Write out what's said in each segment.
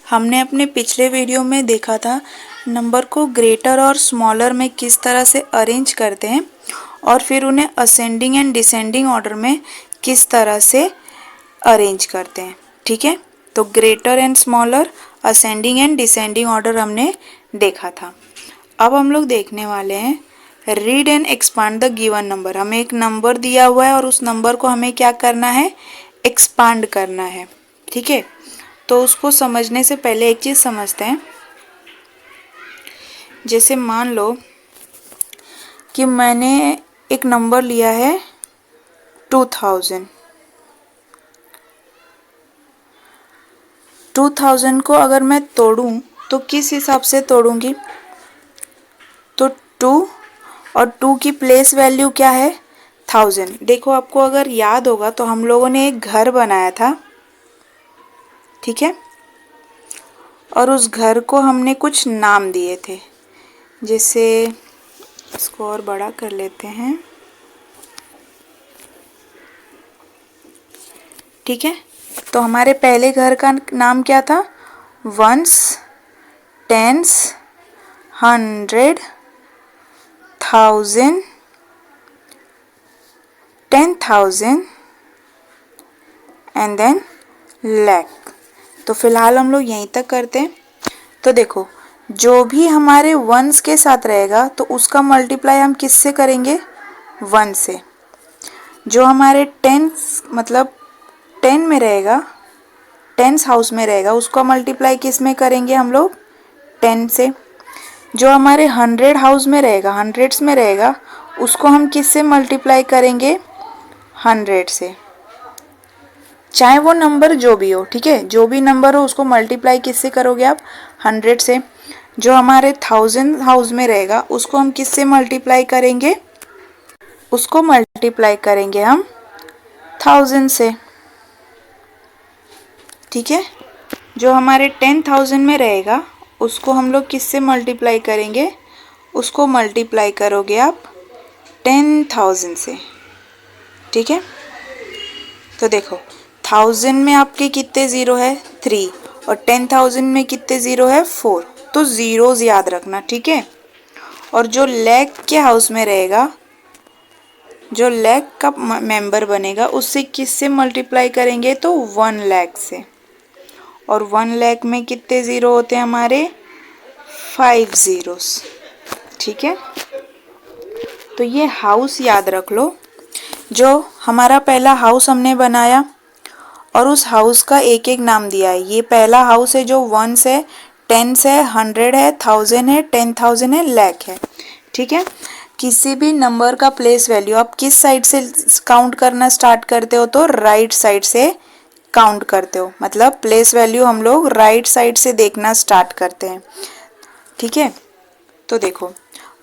हमने अपने पिछले वीडियो में देखा था नंबर को ग्रेटर और स्मॉलर में किस तरह से अरेंज करते हैं और फिर उन्हें असेंडिंग एंड डिसेंडिंग ऑर्डर में किस तरह से अरेंज करते हैं। ठीक है, तो greater and smaller, ascending and descending order हमने देखा था। अब हम लोग देखने वाले हैं read and expand the given number. हमें एक नंबर दिया हुआ है और उस नंबर को हमें क्या करना है, एक्सपांड करना है। ठीक है, तो उसको समझने से पहले एक चीज़ समझते हैं। जैसे मान लो कि मैंने एक नंबर लिया है 2000। 2000 को अगर मैं तोड़ूं तो किस हिसाब से तोड़ूंगी, तो 2 और 2 की प्लेस वैल्यू क्या है, 1000। देखो आपको अगर याद होगा तो हम लोगों ने एक घर बनाया था, ठीक है, और उस घर को हमने कुछ नाम दिए थे। जैसे इसको और बड़ा कर लेते हैं, ठीक है। तो हमारे पहले घर का नाम क्या था, ones, tens, 100, 1000, 10,000 and then lakh. तो फिलहाल हम लोग यहीं तक करते हैं। तो देखो, जो भी हमारे वंस के साथ रहेगा तो उसका मल्टीप्लाई हम किससे करेंगे, 1 से। जो हमारे टेंस मतलब 10 में रहेगा, टेंस हाउस में रहेगा, उसका मल्टीप्लाई किस में करेंगे हम लोग, 10 से। जो हमारे 100 हाउस में रहेगा, हंड्रेड्स में रहेगा, उसको हम किस से मल्टीप्लाई करेंगे, 100 से। चाहे वो नंबर जो भी हो, ठीक है, जो भी नंबर हो उसको मल्टीप्लाई किससे करोगे आप, 100 से। जो हमारे 1000 हाउस में रहेगा उसको हम किससे मल्टीप्लाई करेंगे, उसको मल्टीप्लाई करेंगे हम 1000 से। ठीक है, जो हमारे 10,000 में रहेगा उसको हम लोग किससे मल्टीप्लाई करेंगे, उसको मल्टीप्लाई करोगे आप 10,000 से। ठीक है, तो देखो 1000 में आपके कितने ज़ीरो है, 3, और 10,000 में कितने ज़ीरो है, 4। तो ज़ीरोज़ याद रखना, ठीक है। और जो लाख के हाउस में रहेगा, जो लाख का मेंबर बनेगा, उससे किससे मल्टीप्लाई करेंगे, तो 1 लाख से। और 1 लाख में कितने ज़ीरो होते हैं हमारे, 5 ज़ीरोस। ठीक है, तो ये हाउस याद रख लो। जो हमारा पहला हाउस हमने बनाया और उस हाउस का एक एक नाम दिया है। ये पहला हाउस है जो 1 है, 10 है, 100 है, 1000 है, 10,000 है, लाख है। ठीक है, किसी भी नंबर का प्लेस वैल्यू आप किस साइड से काउंट करना स्टार्ट करते हो, तो राइट साइड से काउंट करते हो। मतलब प्लेस वैल्यू हम लोग राइट साइड से देखना स्टार्ट करते हैं। ठीक है, तो देखो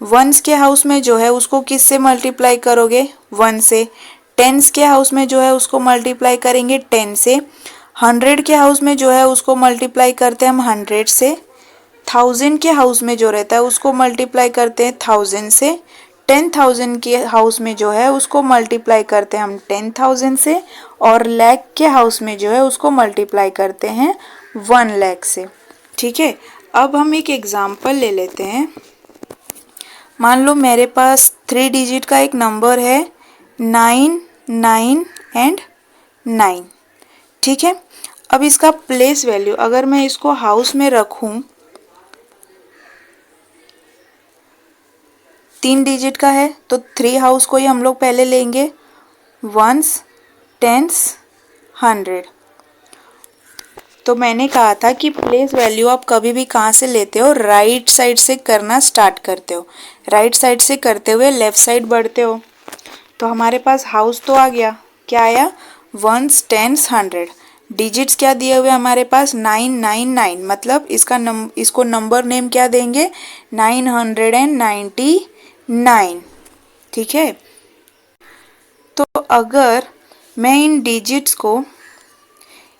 वंस के हाउस में जो है उसको किस से मल्टीप्लाई करोगे, 1 से। टेंस के हाउस में जो है उसको मल्टीप्लाई करेंगे 10 से। 100 के हाउस में जो है उसको मल्टीप्लाई करते हैं हम 100 से। 1000 के हाउस में जो रहता है उसको मल्टीप्लाई करते हैं 1000 से। 10,000 के हाउस में जो है उसको मल्टीप्लाई करते हैं हम 10,000 से। और लाख के हाउस में जो है उसको मल्टीप्लाई करते हैं 1 लाख से। ठीक है, अब हम एक एग्जाम्पल ले लेते हैं। मान लो मेरे पास 3 डिजिट का एक नंबर है 9, 9 एंड 9। ठीक है, अब इसका प्लेस वैल्यू अगर मैं इसको हाउस में रखूं, 3 डिजिट का है तो 3 हाउस को ही हम लोग पहले लेंगे, वंस, टेंस, 100। तो मैंने कहा था कि प्लेस वैल्यू आप कभी भी कहाँ से लेते हो, राइट साइड से करना स्टार्ट करते हो। राइट साइड से करते हुए लेफ्ट साइड बढ़ते हो। तो हमारे पास हाउस तो आ गया, क्या आया, वंस, टेंस, 100। डिजिट्स क्या दिए हुए हमारे पास, 999, मतलब इसको नंबर नेम क्या देंगे, 999। ठीक है, तो अगर मैं इन डिजिट्स को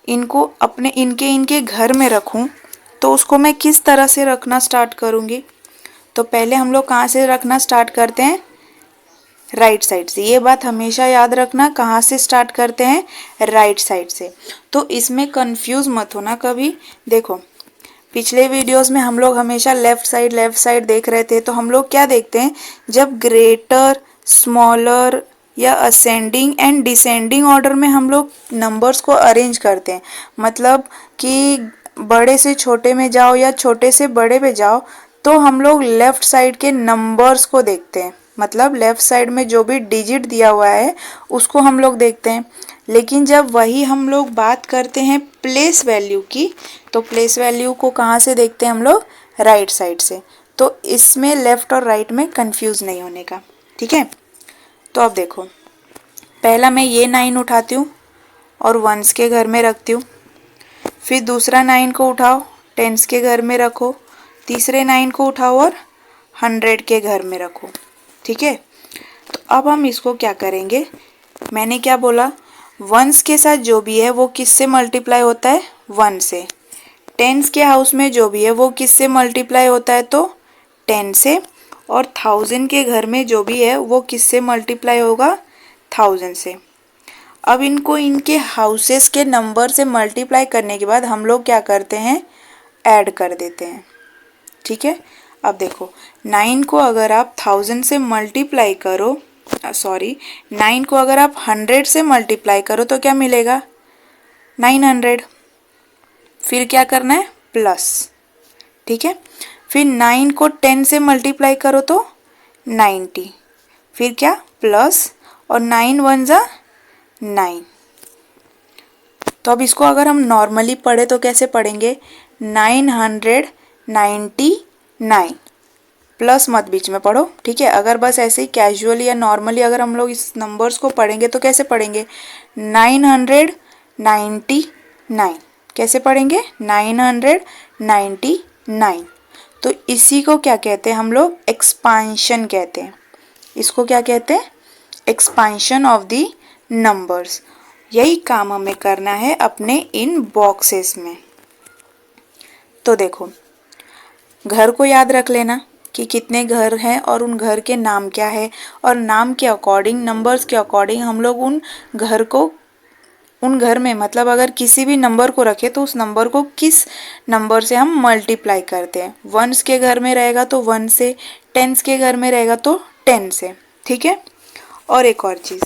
इनको अपने इनके घर में रखूं तो उसको मैं किस तरह से रखना स्टार्ट करूंगी। तो पहले हम लोग कहाँ से रखना स्टार्ट करते हैं, राइट साइड से। ये बात हमेशा याद रखना, कहाँ से स्टार्ट करते हैं, राइट साइड से। तो इसमें कंफ्यूज मत होना कभी। देखो पिछले वीडियोस में हम लोग हमेशा लेफ्ट साइड देख रहे थे, तो हम लोग क्या देखते हैं, जब ग्रेटर, स्मॉलर या असेंडिंग एंड डिसेंडिंग ऑर्डर में हम लोग नंबर्स को अरेंज करते हैं, मतलब कि बड़े से छोटे में जाओ या छोटे से बड़े में जाओ, तो हम लोग लेफ्ट साइड के नंबर्स को देखते हैं, मतलब लेफ्ट साइड में जो भी डिजिट दिया हुआ है उसको हम लोग देखते हैं। लेकिन जब वही हम लोग बात करते हैं प्लेस वैल्यू की, तो प्लेस वैल्यू को कहाँ से देखते हैं हम लोग, राइट साइड से। तो इसमें लेफ्ट और राइट में कंफ्यूज नहीं होने का, ठीक है। तो अब देखो, पहला मैं ये 9 उठाती हूँ और वंस के घर में रखती हूँ, फिर दूसरा 9 को उठाओ, टेंस के घर में रखो, तीसरे 9 को उठाओ और 100 के घर में रखो, ठीक है। तो अब हम इसको क्या करेंगे, मैंने क्या बोला, वंस के साथ जो भी है वो किससे मल्टीप्लाई होता है, 1 से। टेंस के हाउस में जो भी है वो किससे मल्टीप्लाई होता है, तो 10 से। और 1000 के घर में जो भी है वो किससे मल्टीप्लाई होगा, 1000 से। अब इनको इनके हाउसेस के नंबर से मल्टीप्लाई करने के बाद हम लोग क्या करते हैं, ऐड कर देते हैं, ठीक है। अब देखो, 9 को अगर आप 1000 से मल्टीप्लाई करो, 9 को अगर आप 100 से मल्टीप्लाई करो तो क्या मिलेगा, 900। फिर क्या करना है, प्लस, ठीक है। फिर 9 को 10 से मल्टीप्लाई करो तो 90, फिर क्या, प्लस, और 9 1 जा 9। तो अब इसको अगर हम नॉर्मली पढ़े तो कैसे पढ़ेंगे, 999, प्लस मत बीच में पढ़ो, ठीक है। अगर बस ऐसे ही कैजुअली या नॉर्मली अगर हम लोग इस नंबर्स को पढ़ेंगे तो कैसे पढ़ेंगे, 999, कैसे पढ़ेंगे, 999। तो इसी को क्या कहते हैं हम लोग, एक्सपांशन कहते हैं। इसको क्या कहते हैं, एक्सपांशन ऑफ द नंबर्स। यही काम हमें करना है अपने इन बॉक्सेस में। तो देखो, घर को याद रख लेना कि कितने घर हैं और उन घर के नाम क्या है, और नाम के अकॉर्डिंग, नंबर्स के अकॉर्डिंग हम लोग उन घर में, मतलब अगर किसी भी नंबर को रखे तो उस नंबर को किस नंबर से हम मल्टीप्लाई करते हैं। वंस के घर में रहेगा तो 1 से, टेंस के घर में रहेगा तो 10 से, ठीक है। और एक और चीज़,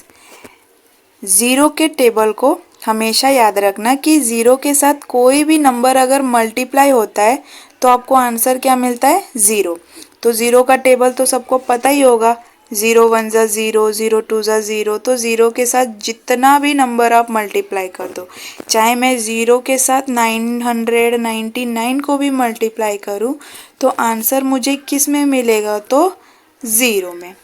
ज़ीरो के टेबल को हमेशा याद रखना कि ज़ीरो के साथ कोई भी नंबर अगर मल्टीप्लाई होता है तो आपको आंसर क्या मिलता है, ज़ीरो। तो ज़ीरो का टेबल तो सबको पता ही होगा, 0 1 जा 0, 0 2 जा 0। तो ज़ीरो के साथ जितना भी नंबर आप मल्टीप्लाई कर दो, चाहे मैं ज़ीरो के साथ 999 को भी मल्टीप्लाई करूं, तो आंसर मुझे किस में मिलेगा, तो ज़ीरो में।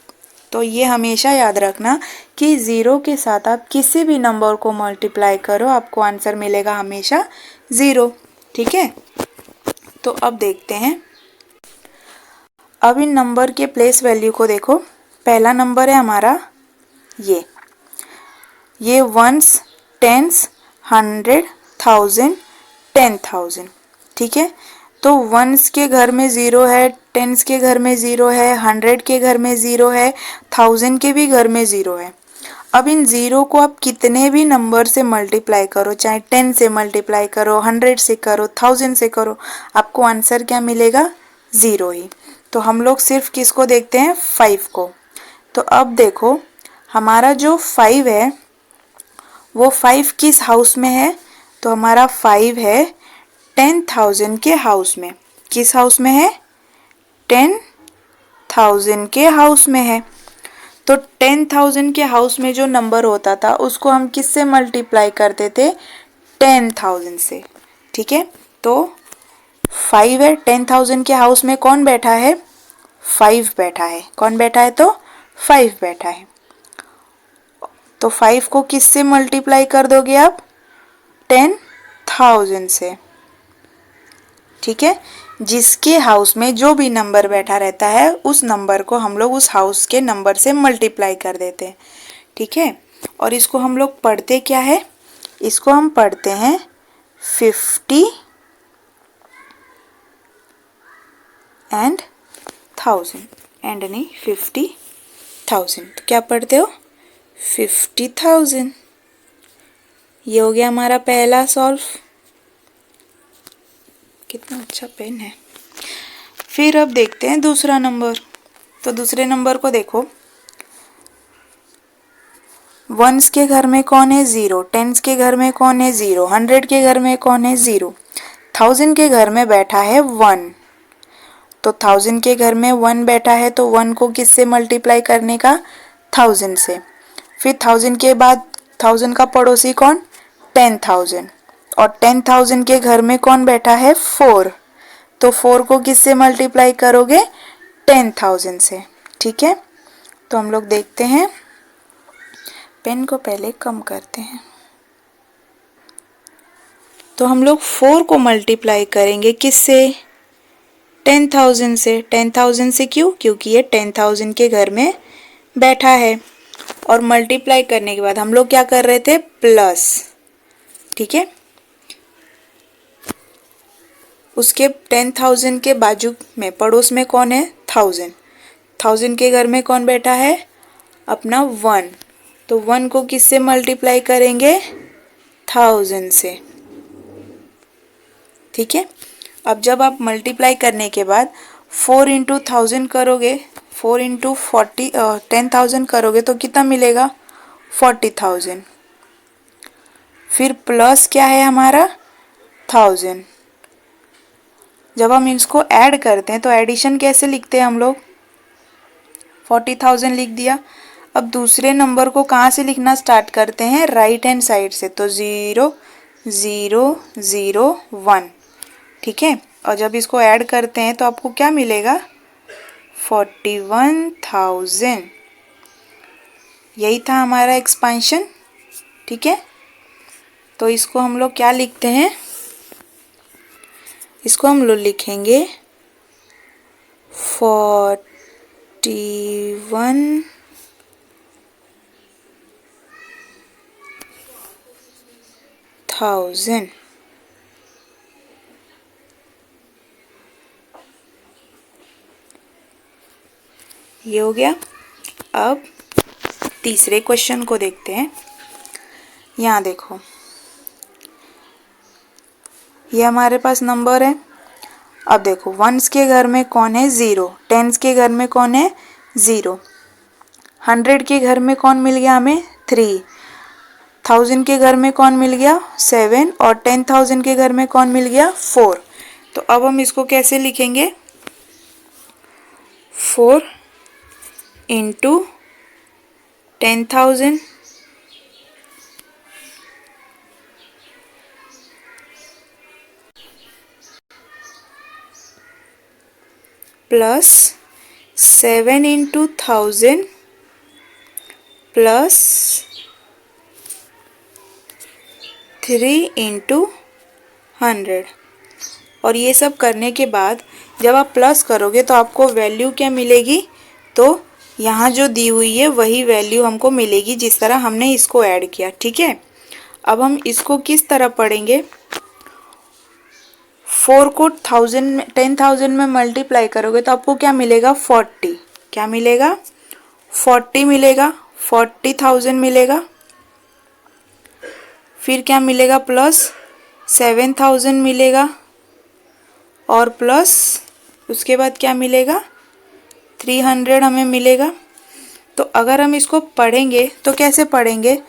तो ये हमेशा याद रखना कि ज़ीरो के साथ आप किसी भी नंबर को मल्टीप्लाई करो, आपको आंसर मिलेगा हमेशा ज़ीरो, ठीक है। तो अब देखते हैं, अब इन नंबर के प्लेस वैल्यू को देखो। पहला नंबर है हमारा ये वंस, टेंस, 100, 1000, 10,000, ठीक है। तो वंस के घर में 0 है, टेंस के घर में 0 है, 100 के घर में 0 है, 1000 के भी घर में 0 है। अब इन 0 को आप कितने भी नंबर से मल्टीप्लाई करो, चाहे 10 से मल्टीप्लाई करो, 100 से करो, 1000 से करो, आपको आंसर क्या मिलेगा, 0 ही। तो हम लोग सिर्फ किसको देखते हैं, 5 को। तो अब देखो, हमारा जो 5 है वो 5 किस हाउस में है, तो हमारा 5 है 10,000 के हाउस में। किस हाउस में है, 10,000 के हाउस में है। तो 10,000 के हाउस में जो नंबर होता था उसको हम किससे मल्टीप्लाई करते थे, 10,000 से, ठीक है। तो 5 है, 10,000 के हाउस में कौन बैठा है, 5 बैठा है। कौन बैठा है, तो 5 बैठा है। तो 5 को किससे मल्टीप्लाई कर दोगे आप, 10,000 से, ठीक है। जिसके हाउस में जो भी नंबर बैठा रहता है उस नंबर को हम लोग उस हाउस के नंबर से मल्टीप्लाई कर देते हैं, ठीक है। और इसको हम लोग पढ़ते क्या है, इसको हम पढ़ते हैं 50 एंड 1000, एंड नहीं 50,000। तो क्या पढ़ते हो, 50,000। ये हो गया हमारा पहला सॉल्व, कितना अच्छा पेन है। फिर अब देखते हैं दूसरा नंबर। तो दूसरे नंबर को देखो, वंस के घर में कौन है? 0। टेंस के घर में कौन है? 0। 100 के घर में कौन है? 0। 1000 के घर में बैठा है 1। तो 1000 के घर में 1 बैठा है, तो 1 को किससे मल्टीप्लाई करने का? 1000 से। फिर 1000 के बाद 1000 का पड़ोसी कौन? 10,000। और 10,000 के घर में कौन बैठा है? 4। तो 4 को किससे मल्टीप्लाई करोगे? 10,000 से। ठीक है, तो हम लोग देखते हैं। पेन को पहले कम करते हैं। तो हम लोग 4 को मल्टीप्लाई करेंगे किससे? 10,000 से। 10,000 से क्यों? क्योंकि ये 10,000 के घर में बैठा है। और मल्टीप्लाई करने के बाद हम लोग क्या कर रहे थे? प्लस। ठीक है, उसके 10,000 के बाजू में पड़ोस में कौन है? 1000। 1000 के घर में कौन बैठा है? अपना 1। तो 1 को किससे मल्टीप्लाई करेंगे? 1000 से। ठीक है, अब जब आप मल्टीप्लाई करने के बाद 4 इंटू 1000 करोगे, 4 इंटू 10,000 करोगे तो कितना मिलेगा? 40,000। फिर प्लस क्या है हमारा? 1000। जब हम इसको ऐड करते हैं तो एडिशन कैसे लिखते हैं हम लोग? 40,000 लिख दिया। अब दूसरे नंबर को कहाँ से लिखना स्टार्ट करते हैं? राइट हैंड साइड से। तो 0 0 0 1। ठीक है, और जब इसको ऐड करते हैं तो आपको क्या मिलेगा? 41,000। यही था हमारा एक्सपेंशन। ठीक है, तो इसको हम लोग क्या लिखते हैं? इसको हम लोग लिखेंगे 41,000। ये हो गया। अब तीसरे क्वेश्चन को देखते हैं। यहाँ देखो, ये हमारे पास नंबर है। अब देखो, वंस के घर में कौन है? 0। टेंस के घर में कौन है? 0। 100 के घर में कौन मिल गया हमें? 3। 1000 के घर में कौन मिल गया? 7। और 10,000 के घर में कौन मिल गया? 4। तो अब हम इसको कैसे लिखेंगे? 4 into 10,000 plus 7 into 1000 plus 3 into 100। और ये सब करने के बाद जब आप प्लस करोगे तो आपको वैल्यू क्या मिलेगी? तो यहाँ जो दी हुई है वही वैल्यू हमको मिलेगी जिस तरह हमने इसको ऐड किया। ठीक है, अब हम इसको किस तरह पढ़ेंगे? 4 को 10,000 में मल्टीप्लाई करोगे तो आपको क्या मिलेगा? 40। क्या मिलेगा? 40 मिलेगा। 40,000 मिलेगा। फिर क्या मिलेगा? प्लस 7,000 मिलेगा। और प्लस उसके बाद क्या मिलेगा? 300 हमें मिलेगा। तो अगर हम इसको पढ़ेंगे तो कैसे पढ़ेंगे?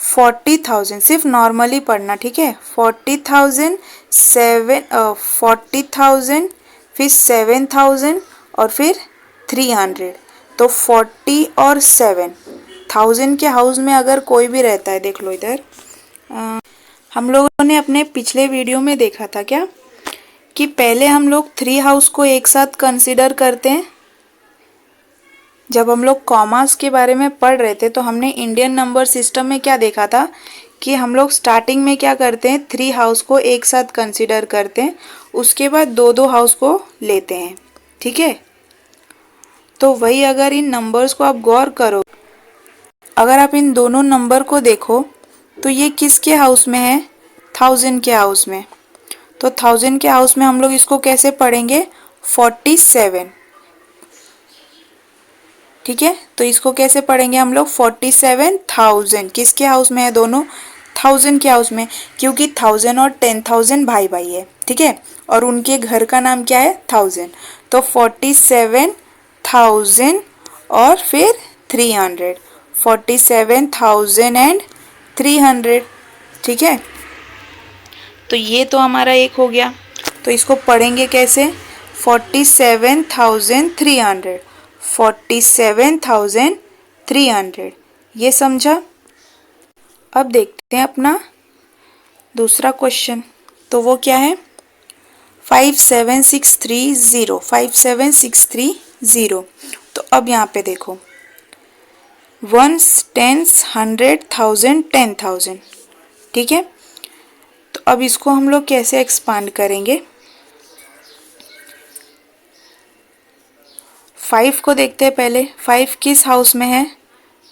40,000 सिर्फ नॉर्मली पढ़ना। ठीक है, 40,000 40,000 फिर 7,000 और फिर 300। तो 40 और 7 1000 के हाउस में अगर कोई भी रहता है, देख लो इधर, हम लोगों ने अपने पिछले वीडियो में देखा था क्या कि पहले हम लोग 3 हाउस को एक साथ कंसीडर करते हैं। जब हम लोग कॉमास के बारे में पढ़ रहे थे तो हमने इंडियन नंबर सिस्टम में क्या देखा था कि हम लोग स्टार्टिंग में क्या करते हैं? 3 हाउस को एक साथ कंसीडर करते हैं, उसके बाद 2-2 हाउस को लेते हैं। ठीक है, तो वही अगर इन नंबर्स को आप गौर करो, अगर आप इन दोनों नंबर को देखो तो ये किसके हाउस में है? 1000 के हाउस में। तो 1000 के हाउस में हम लोग इसको कैसे पढ़ेंगे? 47। ठीक है, तो इसको कैसे पढ़ेंगे हम लोग? 47,000 किसके हाउस में है? दोनों 1000 के हाउस में, क्योंकि 1000 और 10,000 भाई भाई है। ठीक है, और उनके घर का नाम क्या है 1000, तो 47,000 और फिर 300, 47,300। ठीक है, तो ये तो हमारा एक हो गया। तो इसको पढ़ेंगे कैसे, 47,300, 47,300, ये समझा। अब देखते हैं अपना दूसरा क्वेश्चन, तो वो क्या है 57630, 57630। तो अब यहाँ पे देखो, वंस, टेंस, 100,000, 10,000। ठीक है, तो अब इसको हम लोग कैसे एक्सपांड करेंगे। 5 को देखते हैं पहले, 5 किस हाउस में है,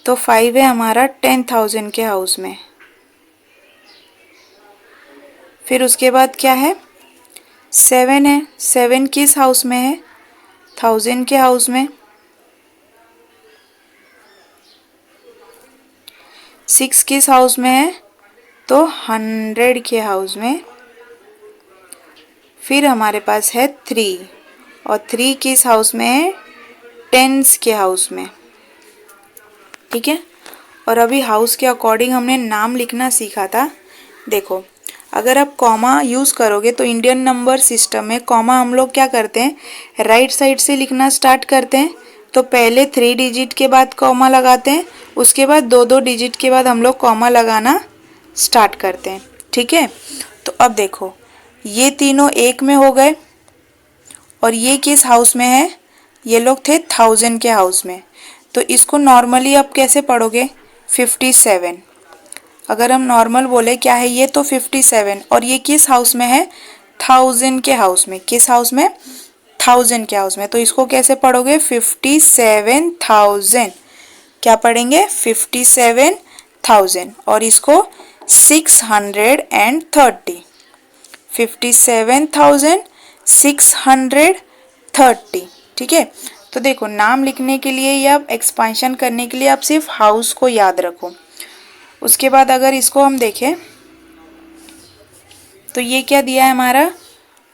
तो 5 है हमारा 10,000 के हाउस में। फिर उसके बाद क्या है 7 है, 7 किस हाउस में है, 1000 के हाउस में। 6 किस हाउस में है, तो 100 के हाउस में। फिर हमारे पास है 3, और 3 किस हाउस में है, 10s के हाउस में। ठीक है, और अभी हाउस के अकॉर्डिंग हमने नाम लिखना सीखा था। देखो, अगर आप कॉमा यूज़ करोगे तो इंडियन नंबर सिस्टम में कॉमा हम लोग क्या करते हैं, राइट साइड से लिखना स्टार्ट करते हैं। तो पहले 3 डिजिट के बाद कॉमा लगाते हैं, उसके बाद 2-2 डिजिट के बाद हम लोग कॉमा लगाना स्टार्ट करते हैं। ठीक है, तो अब देखो, ये तीनों एक में हो गए, और ये किस हाउस में है, ये लोग थे 1000 के हाउस में। तो इसको नॉर्मली आप कैसे पढ़ोगे, 57। अगर हम नॉर्मल बोले क्या है ये, तो 57, और ये किस हाउस में है, 1000 के हाउस में। किस हाउस में, 1000 के हाउस में। तो इसको कैसे पढ़ोगे, 57,000। क्या पढ़ेंगे, 57,000, और इसको 630, 57,630। ठीक है, तो देखो, नाम लिखने के लिए या एक्सपेंशन करने के लिए आप सिर्फ हाउस को याद रखो। उसके बाद अगर इसको हम देखें तो ये क्या दिया है हमारा,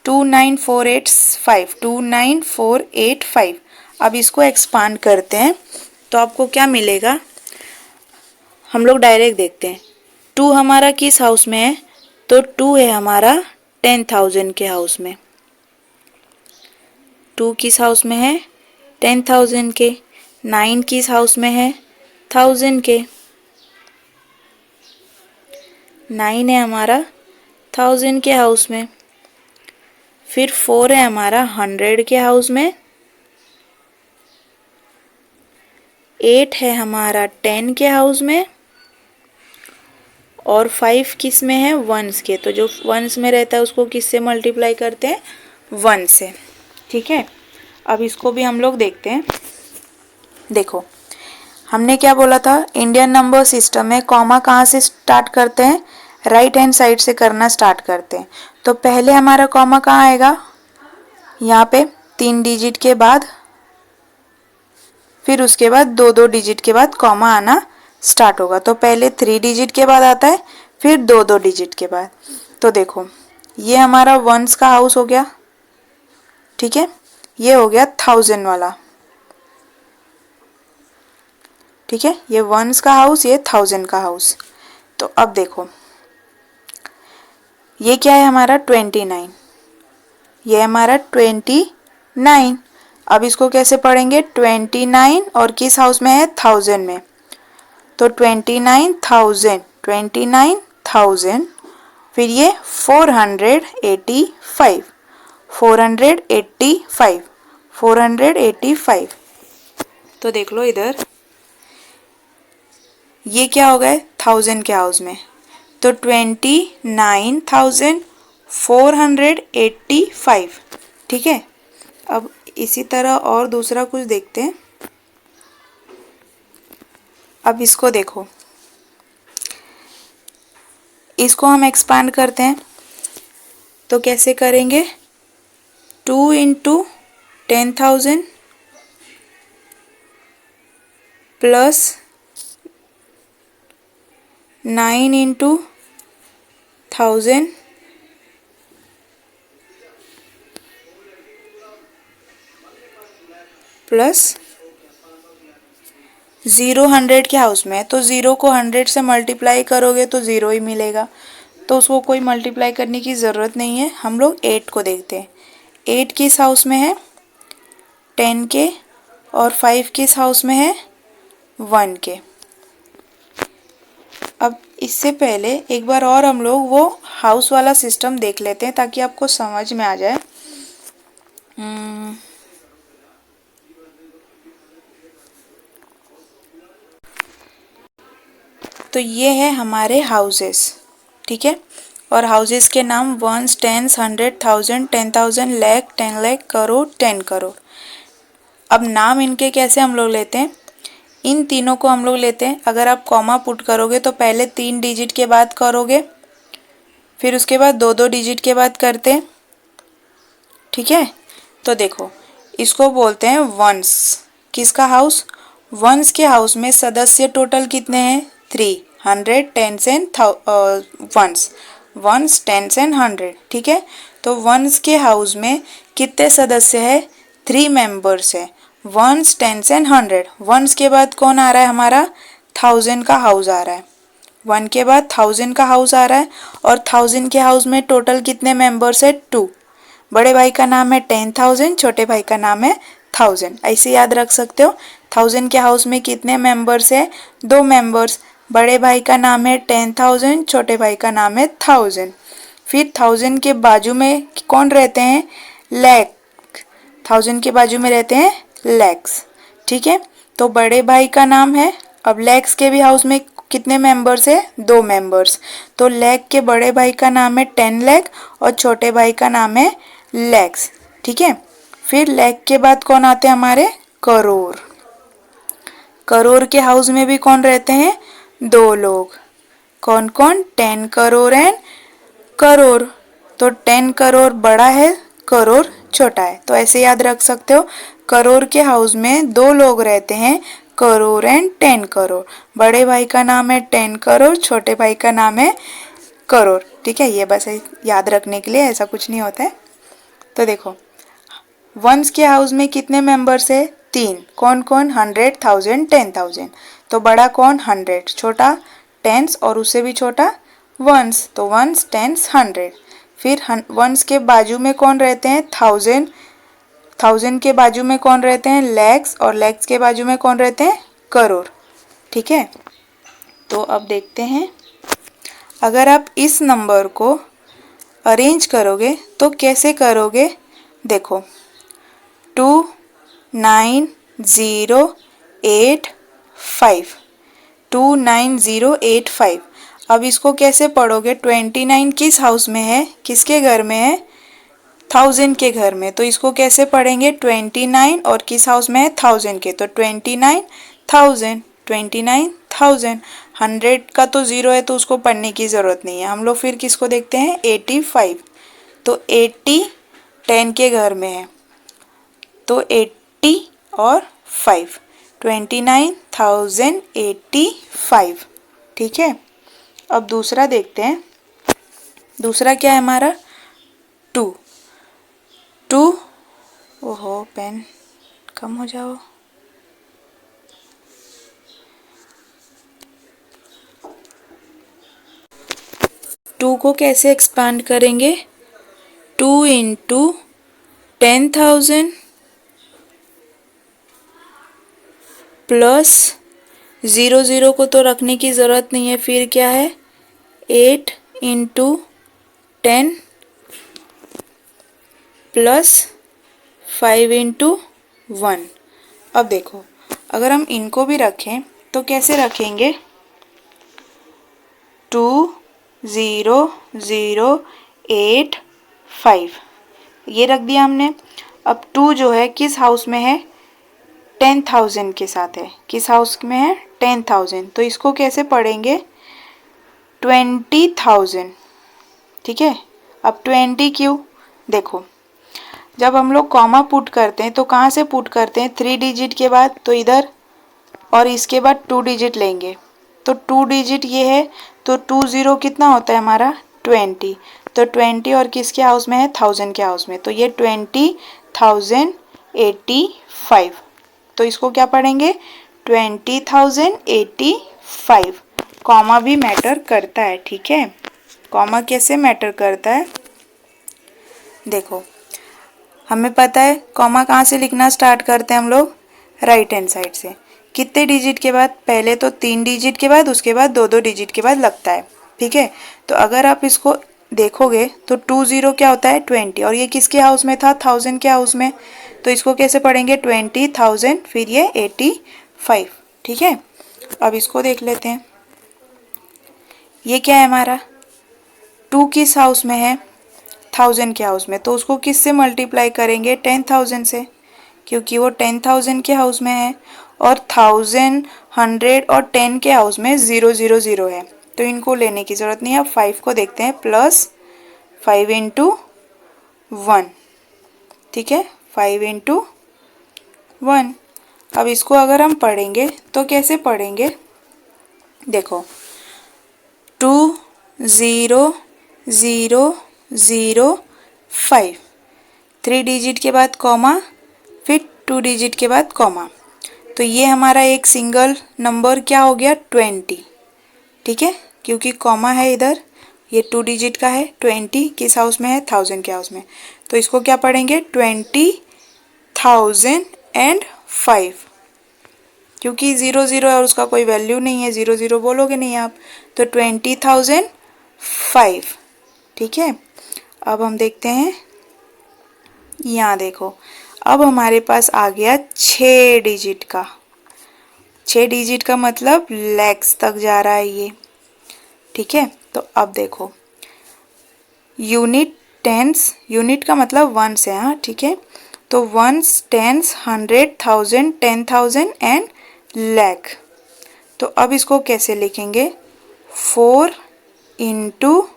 29485, 29485। अब इसको एक्सपांड करते हैं तो आपको क्या मिलेगा, हम लोग डायरेक्ट देखते हैं। 2 हमारा किस हाउस में है, तो 2 है हमारा 10,000 के हाउस में। 2 किस हाउस में है, 10,000 के। 9 किस हाउस में है, 1000 के। 9 है हमारा 1000 के हाउस में। फिर 4 है हमारा 100 के हाउस में। 8 है हमारा 10 के हाउस में, और 5 किस में है, 1s के। तो जो 1s में रहता है उसको किससे मल्टीप्लाई करते हैं, 1 से। ठीक है, अब इसको भी हम लोग देखते हैं। देखो, हमने क्या बोला था, इंडियन नंबर सिस्टम में कॉमा कहाँ से स्टार्ट करते हैं, राइट हैंड साइड से करना स्टार्ट करते हैं। तो पहले हमारा कॉमा कहाँ आएगा, यहाँ पे 3 डिजिट के बाद, फिर उसके बाद 2-2 डिजिट के बाद कॉमा आना स्टार्ट होगा। तो पहले 3 डिजिट के बाद आता है, फिर 2-2 डिजिट के बाद। तो देखो, ये हमारा 1s का हाउस हो गया। ठीक है, ये हो गया 1000 वाला। ठीक है, ये 1s का हाउस, ये 1000 का हाउस। तो अब देखो, ये क्या है हमारा 29, ये हमारा 29। अब इसको कैसे पढ़ेंगे, 29 और किस हाउस में है, 1000 में। तो 29,000, 29,000, फिर ये 485, 485, 485। तो देख लो इधर, ये क्या हो गए 1000 के हाउस में। तो 29,485। ठीक है, अब इसी तरह और दूसरा कुछ देखते हैं। अब इसको देखो, इसको हम एक्सपांड करते हैं तो कैसे करेंगे, 2 इंटू 10,000 प्लस 9 इंटू 1000 प्लस 0 100 के हाउस में है, तो 0 को 100 से मल्टीप्लाई करोगे तो 0 ही मिलेगा, तो उसको कोई मल्टीप्लाई करने की ज़रूरत नहीं है। हम लोग 8 को देखते हैं। 8 किस हाउस में है? 10 के। और 5 किस हाउस में है? 1 के। अब इससे पहले एक बार और हम लोग वो हाउस वाला सिस्टम देख लेते हैं ताकि आपको समझ में आ जाए। तो ये है हमारे हाउसेस, ठीक है। और हाउसेस के नाम 1, 10, 100, 1000, 10,000, लाख, 10 लाख, करोड़, 10 करोड़। अब नाम इनके कैसे हम लोग लेते हैं? इन तीनों को हम लोग लेते हैं, अगर आप कॉमा पुट करोगे तो पहले 3 डिजिट के बाद करोगे, फिर उसके बाद 2-2 डिजिट के बाद करते हैं, ठीक है। तो देखो, इसको बोलते हैं वंस। किसका हाउस? वंस के हाउस में सदस्य टोटल कितने हैं? 3, 100, 10 एंड वंस, 10 एंड 100, ठीक है। तो वंस के हाउस में कितने सदस्य है? 3 मेंबर्स है। 1, 10 एंड 100। वंस के बाद कौन आ रहा है हमारा? 1000 का हाउस आ रहा है। 1 के बाद 1000 का हाउस आ रहा है, और 1000 के हाउस में टोटल कितने मेंबर्स है? 2। बड़े भाई का नाम है 10,000, छोटे भाई का नाम है 1000, ऐसे याद रख सकते हो। 1000 के हाउस में कितने मेंबर्स है? 2 मेंबर्स। बड़े भाई का नाम है 10,000, छोटे भाई का नाम है 1000। फिर 1000 के बाजू में कौन रहते हैं? लाख। 1000 के बाजू में रहते हैं लैक्स, ठीक है। तो बड़े भाई का नाम है, अब लैक्स के भी हाउस में कितने मेंबर्स है? 2 मेंबर्स। तो लाख के बड़े भाई का नाम है 10 लाख, और छोटे भाई का नाम है लैक्स, ठीक है। फिर लाख के बाद कौन आते हैं हमारे? करोड़। करोड़ के हाउस में भी कौन रहते हैं? 2 लोग। कौन कौन? 10 करोड़ एंड करोड़। तो 10 करोड़ बड़ा है, करोड़ छोटा है, तो ऐसे याद रख सकते हो। करोड़ के हाउस में 2 लोग रहते हैं, करोड़ एंड 10 करोड़। बड़े भाई का नाम है 10 करोड़, छोटे भाई का नाम है करोड़, ठीक है। ये बस याद रखने के लिए, ऐसा कुछ नहीं होता है। तो देखो, वंस के हाउस में कितने मेंबर्स है? 3। कौन कौन? 100, 1000, 10,000। तो बड़ा कौन? 100, छोटा 10 और उससे भी छोटा वंस, तो वंस, 10, 100। फिर वंस के बाजू में कौन रहते हैं? 1000। 1000 के बाजू में कौन रहते हैं? लैक्स, और लैक्स के बाजू में कौन रहते हैं? करोड़, ठीक है। तो अब देखते हैं, अगर आप इस नंबर को अरेंज करोगे तो कैसे करोगे? देखो, 29085, 29085। अब इसको कैसे पढ़ोगे? 29 किस हाउस में है? किसके घर में है? 1000 के घर में। तो इसको कैसे पढ़ेंगे? 29 और किस हाउस में है? 1000 के, तो 29,000, 29,000। 100 का तो 0 है तो उसको पढ़ने की ज़रूरत नहीं है। हम लोग फिर किसको देखते हैं? 85। तो 80 10 के घर में है, तो 80 और 5, 29,085, ठीक है। अब दूसरा देखते हैं। दूसरा क्या है हमारा? 2। ओहो, पेन कम हो जाओ। 2 को कैसे एक्सपांड करेंगे? 2 इंटू 10,000 प्लस 0 को तो रखने की ज़रूरत नहीं है, फिर क्या है? 8 इंटू 10 प्लस 5 इंटू 1। अब देखो, अगर हम इनको भी रखें तो कैसे रखेंगे? 20085, ये रख दिया हमने। अब 2 जो है किस हाउस में है? 10,000 के साथ है। किस हाउस में है? 10,000। तो इसको कैसे पढ़ेंगे? 20,000, ठीक है। अब 20 क्यों? देखो, जब हम लोग कॉमा पुट करते हैं तो कहाँ से पुट करते हैं? 3 डिजिट के बाद, तो इधर, और इसके बाद 2 डिजिट लेंगे, तो 2 डिजिट ये है, तो 20 कितना होता है हमारा? 20। तो 20 और किसके हाउस में है? 1000 के हाउस में, तो ये 20,085, तो इसको क्या पढ़ेंगे 20,085। कॉमा भी मैटर करता है, ठीक है। कॉमा कैसे मैटर करता है, देखो हमें पता है कॉमा कहाँ से लिखना स्टार्ट करते हैं हम लोग, राइट हैंड साइड से। कितने डिजिट के बाद, पहले तो 3 डिजिट के बाद, उसके बाद 2-2 डिजिट के बाद लगता है, ठीक है। तो अगर आप इसको देखोगे तो 20 क्या होता है 20, और ये किसके हाउस में था 1000 के हाउस में, तो इसको कैसे पढ़ेंगे 20,000 फिर ये 85, ठीक है। अब इसको देख लेते हैं, ये क्या है हमारा 2 किस हाउस में है 1000 के हाउस में, तो उसको किससे मल्टीप्लाई करेंगे 10,000 से, क्योंकि वो 10,000 के हाउस में है, और 1000, 100 और 10 के हाउस में 000 है, तो इनको लेने की ज़रूरत नहीं है। अब 5 को देखते हैं, प्लस 5 इंटू 1, ठीक है, 5 इंटू 1। अब इसको अगर हम पढ़ेंगे तो कैसे पढ़ेंगे, देखो 20,005, 3 डिजिट के बाद कॉमा, फिर 2 डिजिट के बाद कॉमा, तो ये हमारा एक सिंगल नंबर क्या हो गया 20, ठीक है, क्योंकि कॉमा है इधर, ये 2 डिजिट का है। 20 किस हाउस में है 1000 के हाउस में, तो इसको क्या पढ़ेंगे 20,005, क्योंकि 00 है और उसका कोई वैल्यू नहीं है, 00 बोलोगे नहीं आप, तो 20,005, ठीक है। अब हम देखते हैं, यहाँ देखो अब हमारे पास आ गया 6 डिजिट का, 6 डिजिट का मतलब लैक्स तक जा रहा है ये, ठीक है। तो अब देखो यूनिट टेंस, यूनिट का मतलब वंस है, हाँ ठीक है, तो वंस, टेंस, 100, 1000, 10,000 एंड लैख। तो अब इसको कैसे लिखेंगे 4 इंटू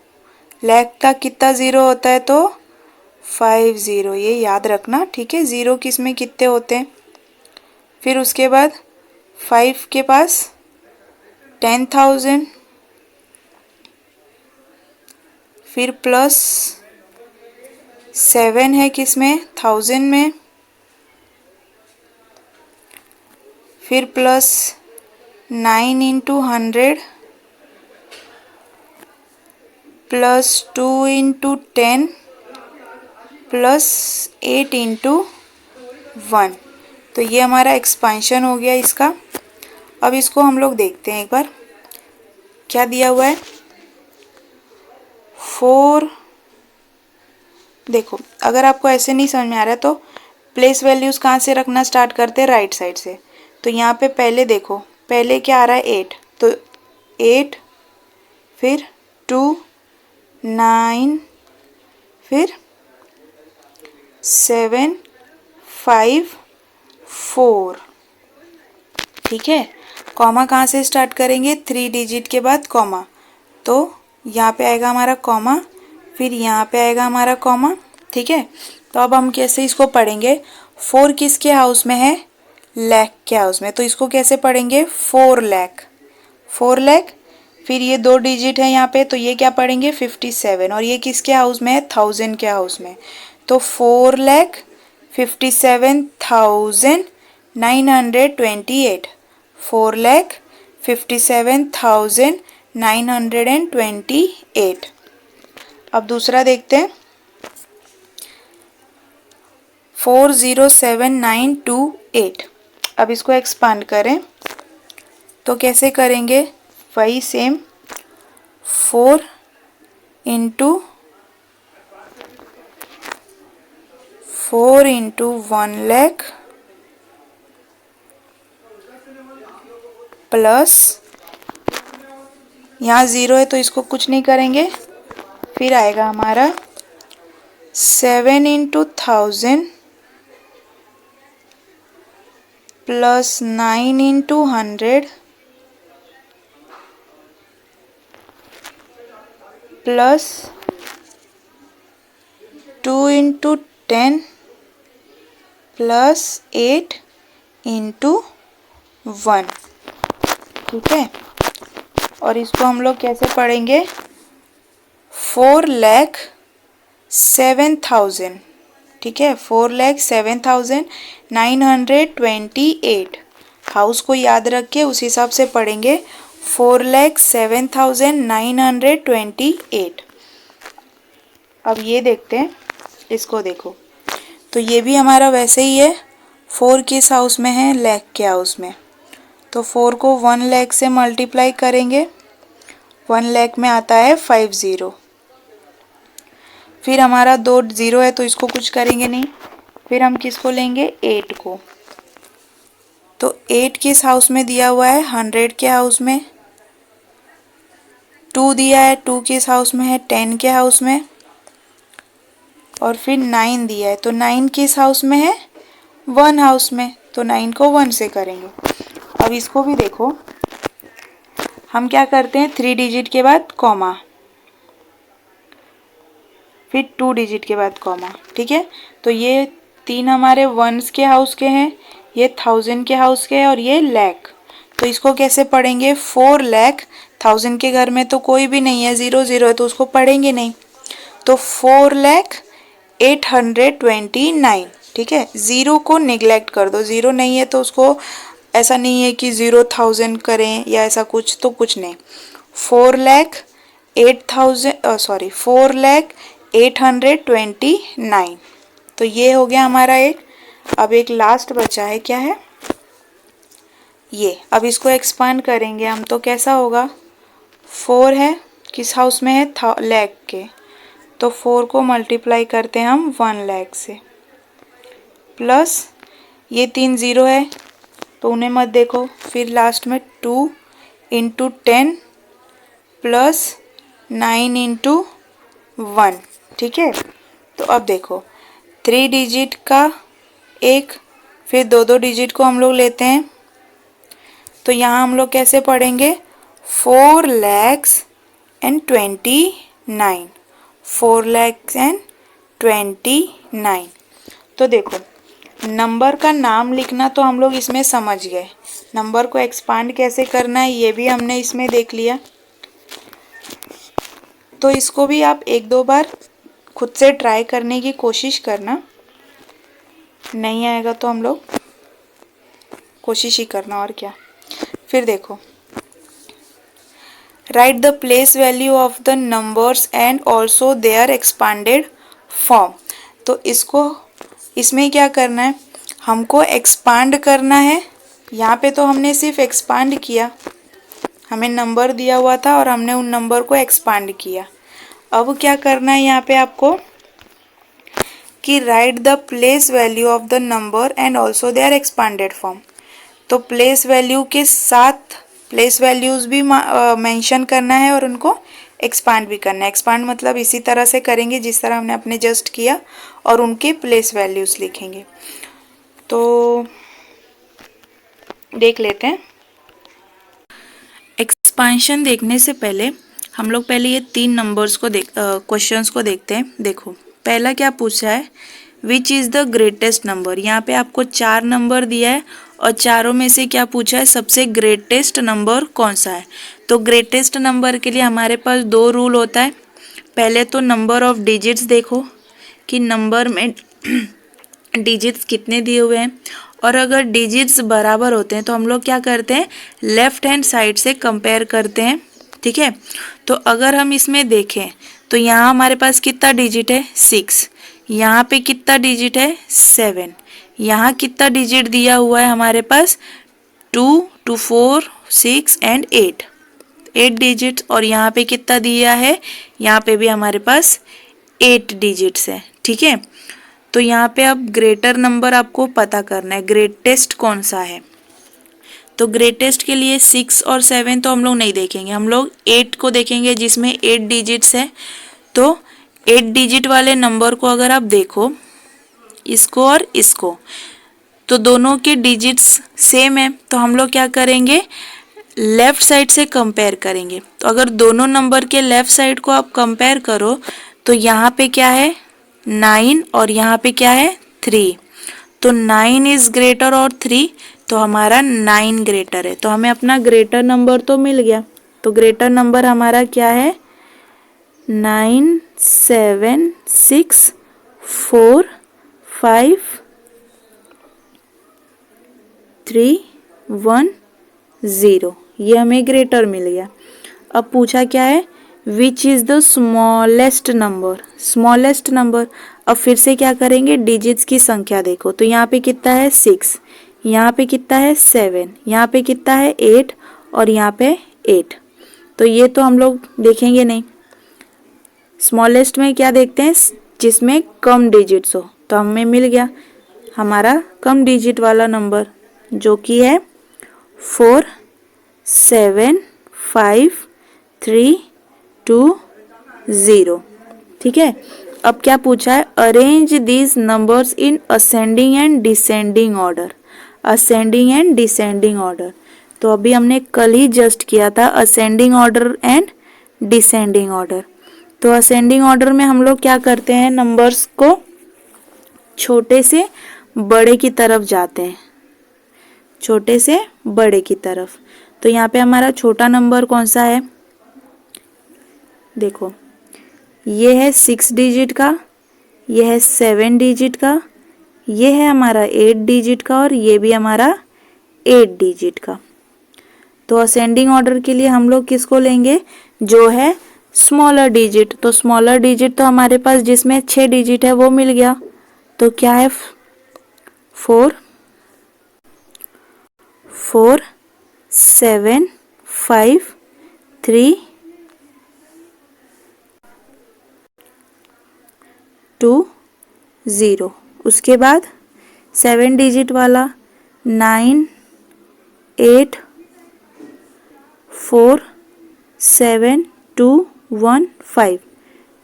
लैख का कितना ज़ीरो होता है, तो 50, ये याद रखना, ठीक है। ज़ीरो किस में कितने होते हैं, फिर उसके बाद 5 के पास 10,000, फिर प्लस 7 है किस में 1000 में, फिर plus 9 into 100, plus 2 into 10, plus 8 into 1, तो ये हमारा एक्सपेंशन हो गया इसका। अब इसको हम लोग देखते हैं एक बार क्या दिया हुआ है 4। देखो अगर आपको ऐसे नहीं समझ में आ रहा है तो प्लेस वैल्यूज़ कहाँ से रखना स्टार्ट करते हैं, राइट साइड से। तो यहाँ पे पहले देखो, पहले क्या आ रहा है 8, तो 8, फिर 2, 9, फिर 7, 5, 4, ठीक है। कॉमा कहाँ से स्टार्ट करेंगे 3 डिजिट के बाद कॉमा, तो यहाँ पे आएगा हमारा कॉमा, फिर यहाँ पे आएगा हमारा कॉमा, ठीक है। तो अब हम कैसे इसको पढ़ेंगे, 4 किसके हाउस में है लैख के हाउस में, तो इसको कैसे पढ़ेंगे 4 लैख, 4 लैख, फिर ये 2 डिजिट है यहाँ पे, तो ये क्या पढ़ेंगे 57, और ये किसके हाउस में है 1000 के हाउस में, तो 4,57,928, 4,57,928। अब दूसरा देखते हैं 4,07,928। अब इसको एक्सपांड करें तो कैसे करेंगे, वही सेम 4 इंटू 1 लाख प्लस, यहाँ 0 है तो इसको कुछ नहीं करेंगे, फिर आएगा हमारा 7 into 1000 plus 9 into 100 plus 2 into 10 plus 8 into 1, ठीक है। और इसको हम लोग कैसे पढ़ेंगे 4,07,000, ठीक है, 4,07,928। हाउस को याद रख के उस हिसाब से पढ़ेंगे, 4,07,928। अब ये देखते हैं, इसको देखो, तो ये भी हमारा वैसे ही है, 4 किस हाउस में है, लाख के हाउस में। तो 4 को 1 लाख से मल्टीप्लाई करेंगे, 1 लाख में आता है 50। फिर हमारा 2 0 है तो इसको कुछ करेंगे नहीं। फिर हम किसको लेंगे, 8 को। तो 8 किस हाउस में दिया हुआ है, 100 के हाउस में। 2 दिया है, 2 किस हाउस में है, 10 के हाउस में। और फिर 9 दिया है, तो 9 किस हाउस में है, 1 हाउस में। तो 9 को 1 से करेंगे। अब इसको भी देखो, हम क्या करते हैं, 3 डिजिट के बाद कॉमा, फिर 2 डिजिट के बाद कॉमा, ठीक है। तो ये 3 हमारे वंस के हाउस के हैं, ये 1000 के हाउस के हैं, और ये लाख। तो इसको कैसे पढ़ेंगे, 4 लाख, 1000 के घर में तो कोई भी नहीं है, 0 0 है, तो उसको पढ़ेंगे नहीं। तो 4,08,29, ठीक है। 0 को निगलेक्ट कर दो, 0 नहीं है तो उसको ऐसा नहीं है कि 0,000 करें या ऐसा कुछ, तो कुछ नहीं। 4,08,29। तो ये हो गया हमारा एक। अब एक लास्ट बचा है, क्या है ये। अब इसको एक्सपांड करेंगे हम, तो कैसा होगा, 4 है, किस हाउस में है, लाख के। तो 4 को मल्टीप्लाई करते हैं हम 1 लाख से, प्लस ये 3 0 है तो उन्हें मत देखो। फिर लास्ट में 2 इंटू 10 प्लस 9 इंटू 1, ठीक है। तो अब देखो, 3 डिजिट का एक, फिर 2 डिजिट को हम लोग लेते हैं। तो यहाँ हम लोग कैसे पढ़ेंगे, 4,29,000, 4,29,000। तो देखो, नंबर का नाम लिखना तो हम लोग इसमें समझ गए, नंबर को एक्सपांड कैसे करना है ये भी हमने इसमें देख लिया। तो इसको भी आप 1-2 बार खुद से ट्राई करने की कोशिश करना, नहीं आएगा तो हम लोग कोशिश ही करना, और क्या। फिर देखो, write the place value of the numbers and also their expanded form. तो इसको, इसमें क्या करना है, हमको एक्सपांड करना है। यहाँ पे तो हमने सिर्फ एक्सपांड किया, हमें नंबर दिया हुआ था और हमने उन नंबर को एक्सपांड किया। अब क्या करना है यहाँ पे आपको, कि write the place value of the number and also their expanded form. तो प्लेस वैल्यू के साथ प्लेस वैल्यूज़ भी मेंशन करना है और उनको एक्सपांड भी करना है। एक्सपांड मतलब इसी तरह से करेंगे जिस तरह हमने अपने जस्ट किया, और उनके प्लेस वैल्यूज़ लिखेंगे। तो देख लेते हैं। एक्सपांशन देखने से पहले हम लोग पहले ये 3 नंबर्स को क्वेश्चंस को देखते हैं। देखो, पहला क्या पूछा है, which is the greatest number. यहाँ पे आपको 4 नंबर दिया है और चारों में से क्या पूछा है, सबसे ग्रेटेस्ट नंबर कौन सा है। तो ग्रेटेस्ट नंबर के लिए हमारे पास 2 रूल होता है। पहले तो नंबर ऑफ डिजिट्स देखो कि नंबर में डिजिट्स कितने दिए हुए हैं, और अगर डिजिट्स बराबर होते हैं तो हम लोग क्या करते हैं, लेफ्ट हैंड साइड से कंपेयर करते हैं, ठीक है। तो अगर हम इसमें देखें तो यहाँ हमारे पास कितना डिजिट है, 6, यहाँ पे कितना डिजिट है, 7, यहाँ कितना डिजिट दिया हुआ है हमारे पास, 2, 2, 4, 6 एंड 8 डिजिट्स, और यहाँ पे कितना दिया है, यहाँ पे भी हमारे पास 8 डिजिट्स है, ठीक है। तो यहाँ पे अब ग्रेटर नंबर आपको पता करना है, ग्रेटेस्ट कौन सा है। तो ग्रेटेस्ट के लिए 6 और 7 तो हम लोग नहीं देखेंगे, हम लोग 8 को देखेंगे जिसमें 8 डिजिट्स है। तो 8 डिजिट वाले नंबर को अगर आप देखो, इसको और इसको, तो दोनों के डिजिट्स सेम है, तो हम लोग क्या करेंगे, लेफ्ट साइड से कंपेयर करेंगे। तो अगर दोनों नंबर के लेफ्ट साइड को आप कंपेयर करो तो यहाँ पे क्या है, 9, और यहाँ पे क्या है, 3। तो 9 इज ग्रेटर और 3, तो हमारा 9 ग्रेटर है। तो हमें अपना ग्रेटर नंबर तो मिल गया। तो ग्रेटर नंबर हमारा क्या है, 9, 7, 6, 4, 5 3 1 0, ये हमें ग्रेटर मिल गया। अब पूछा क्या है, which is the smallest number, smallest number. अब फिर से क्या करेंगे, डिजिट्स की संख्या देखो, तो यहाँ पे कितना है 6, यहाँ पे कितना है 7, यहाँ पे कितना है 8 और यहाँ पे 8। तो ये तो हम लोग देखेंगे नहीं। स्मॉलेस्ट में क्या देखते हैं, जिसमें कम डिजिट्स हो, तो हमें मिल गया हमारा कम डिजिट वाला नंबर जो कि है 4 7 5 3 2 0। ठीक है, अब क्या पूछा है, arrange these numbers in ascending and descending order, ascending and descending order. तो अभी हमने कल ही जस्ट किया था ascending order and descending order. तो असेंडिंग ऑर्डर में हम लोग क्या करते हैं, नंबर्स को छोटे से बड़े की तरफ जाते हैं, छोटे से बड़े की तरफ। तो यहाँ पे हमारा छोटा नंबर कौन सा है, देखो ये है 6 डिजिट का, ये है 7 डिजिट का, ये है हमारा 8 डिजिट का और ये भी हमारा 8 डिजिट का। तो असेंडिंग ऑर्डर के लिए हम लोग किसको लेंगे, जो है स्मॉलर डिजिट। तो स्मॉलर डिजिट तो हमारे पास जिसमें 6 डिजिट है वो मिल गया। तो क्या है 4 4 7 5 3 2 0। उसके बाद 7 डिजिट वाला 9 8 4 7 2 1 5।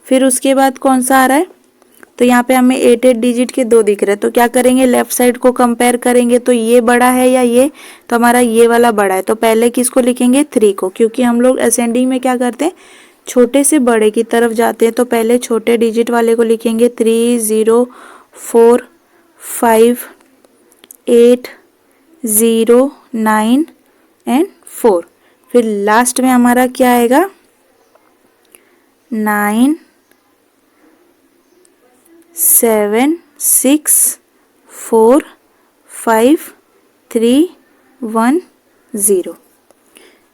फिर उसके बाद कौन सा आ रहा है, तो यहाँ पे हमें 8 डिजिट के 2 दिख रहे हैं। तो क्या करेंगे, लेफ्ट साइड को कंपेयर करेंगे, तो ये बड़ा है या ये, तो हमारा ये वाला बड़ा है। तो पहले किसको लिखेंगे, 3 को, क्योंकि हम लोग असेंडिंग में क्या करते हैं, छोटे से बड़े की तरफ जाते हैं। तो पहले छोटे डिजिट वाले को लिखेंगे 3 0 4 5 8 0 9 एंड 4। फिर लास्ट में हमारा क्या आएगा, 9 7 6 4 5 3 1 0।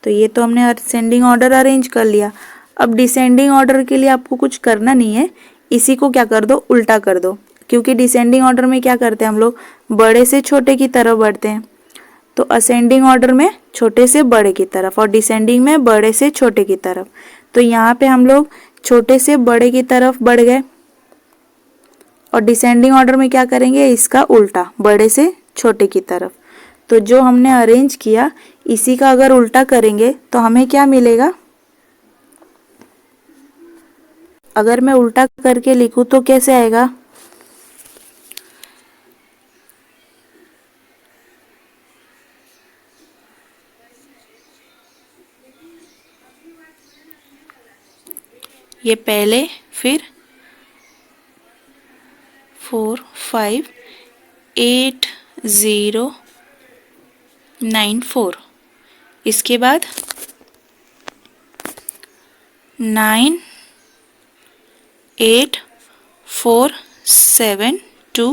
तो ये तो हमने असेंडिंग ऑर्डर अरेंज कर लिया। अब डिसेंडिंग ऑर्डर के लिए आपको कुछ करना नहीं है, इसी को क्या कर दो, उल्टा कर दो, क्योंकि डिसेंडिंग ऑर्डर में क्या करते हैं हम लोग, बड़े से छोटे की तरफ बढ़ते हैं। तो असेंडिंग ऑर्डर में छोटे से बड़े की तरफ और डिसेंडिंग में बड़े से छोटे की तरफ। तो यहाँ पे हम लोग छोटे से बड़े की तरफ बढ़ गए और डिसेंडिंग ऑर्डर में क्या करेंगे, इसका उल्टा, बड़े से छोटे की तरफ। तो जो हमने अरेंज किया इसी का अगर उल्टा करेंगे तो हमें क्या मिलेगा, अगर मैं उल्टा करके लिखूं तो कैसे आएगा, ये पहले, फिर 4 5 8 0 9 4, इसके बाद 9 8 4 7 2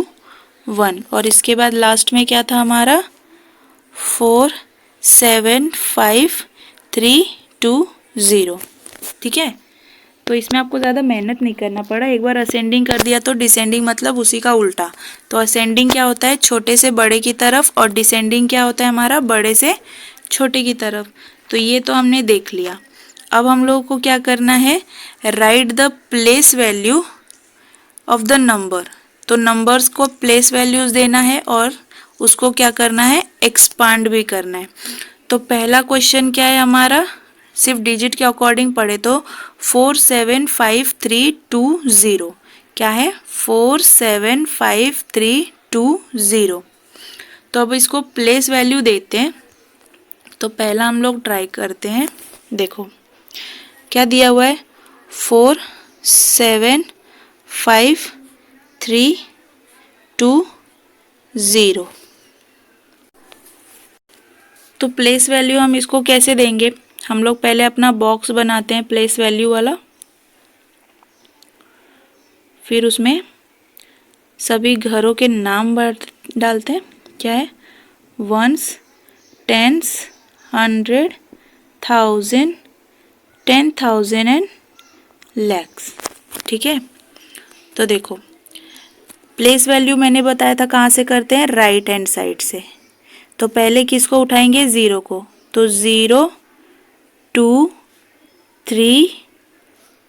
1 और इसके बाद लास्ट में क्या था हमारा 4 7 5 3 2 0। ठीक है, तो इसमें आपको ज़्यादा मेहनत नहीं करना पड़ा, एक बार असेंडिंग कर दिया तो डिसेंडिंग मतलब उसी का उल्टा। तो असेंडिंग क्या होता है, छोटे से बड़े की तरफ, और डिसेंडिंग क्या होता है हमारा, बड़े से छोटे की तरफ। तो ये तो हमने देख लिया। अब हम लोगों को क्या करना है, right the place value of the number. तो नंबर्स को प्लेस वैल्यूज देना है और उसको क्या करना है, एक्सपांड भी करना है। तो पहला क्वेश्चन क्या है हमारा, सिर्फ डिजिट के अकॉर्डिंग पढ़े तो 4 7 5 3 2 0, क्या है 4 7 5 3 2 0। तो अब इसको प्लेस वैल्यू देते हैं। तो पहला हम लोग ट्राई करते हैं, देखो क्या दिया हुआ है, 4 7 5 3 2 0। तो प्लेस वैल्यू हम इसको कैसे देंगे, हम लोग पहले अपना बॉक्स बनाते हैं प्लेस वैल्यू वाला, फिर उसमें सभी घरों के नाम डालते हैं। क्या है? Ones, tens, 100, 1000, 10,000 and lakhs. ठीक है, तो देखो प्लेस वैल्यू मैंने बताया था कहाँ से करते हैं, राइट हैंड साइड से। तो पहले किसको उठाएंगे, ज़ीरो को। तो 0, 2, 3,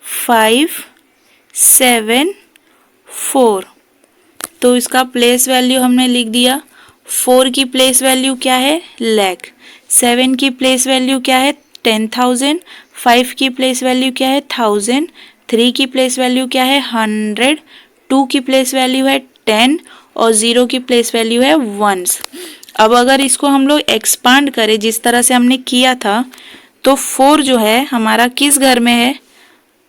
5, 7, 4। तो इसका प्लेस वैल्यू हमने लिख दिया। 4 की प्लेस वैल्यू क्या है, लाख। 7 की प्लेस वैल्यू क्या है, 10,000। 5 की प्लेस वैल्यू क्या है, 1000। 3 की प्लेस वैल्यू क्या है, 100। 2 की प्लेस वैल्यू है 10 और 0 की प्लेस वैल्यू है 1। अब अगर इसको हम लोग एक्सपांड करें जिस तरह से हमने किया था, तो 4 जो है हमारा किस घर में है,